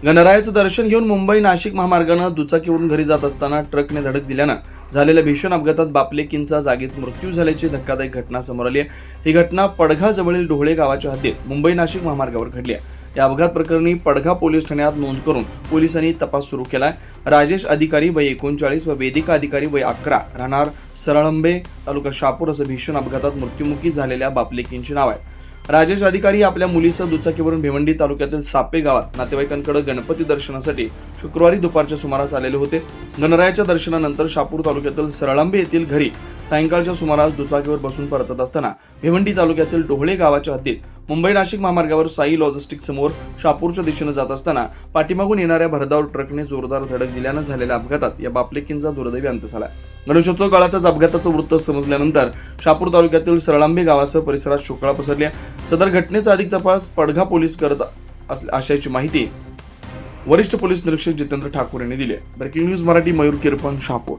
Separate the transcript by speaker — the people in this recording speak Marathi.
Speaker 1: गणरायाचं दर्शन घेऊन मुंबई नाशिक महामार्गानं दुचाकीवरून घरी जात असताना ट्रकने धडक दिल्यानं झालेल्या भीषण अपघातात बापलेकींचा जागीच मृत्यू झाल्याची धक्कादायक घटना समोर आली आहे। ही घटना पडघा जवळील ढोळे गावाच्या हद्दीत मुंबई नाशिक महामार्गावर घडली आहे। या अपघात प्रकरणी पडघा पोलीस ठाण्यात नोंद करून पोलिसांनी तपास सुरू केलाय। राजेश अधिकारी वय 39 व वेदिका अधिकारी वय 11 राहणार सरळंबे तालुका शहापूर असं भीषण अपघातात मृत्युमुखी झालेल्या बापलेकींची नाव आहे। राजेश अधिकारी आपल्या मुलीसह दुचाकीवरून भिवंडी तालुक्यातील सापे गावात नातेवाईकांकडे गणपती दर्शनासाठी शुक्रवारी दुपारच्या सुमारास आलेले होते। गणरायाच्या दर्शनानंतर शहापूर तालुक्यातील सरळंबे येथील घरी सायंकाळच्या सुमारास दुचाकीवर बसून परतत असताना भिवंडी तालुक्यातील ढोळे गावाच्या हद्दीत मुंबई नाशिक महामार्गावर साई लॉजिस्टिक समोर शहापूरच्या दिशेने जात असताना पाठीमागून येणाऱ्या भरधाव ट्रकने जोरदार धडक दिल्यानं झालेल्या अपघातात या बापलेकींचा दुर्दैवी अंत झाला। गणेशोत्सव काळातच अपघाताचं वृत्त समजल्यानंतर शहापूर तालुक्यातील सरळंबे गावासह परिसरात शोकळा पसरली आहे। सदर घटनेचा अधिक तपास पडघा पोलीस करत असल्याची माहिती वरिष्ठ पोलीस निरीक्षक जितेंद्र ठाकूर यांनी दिली आहे। Breaking news Marathi, Mayur Kirpan, Shahapur.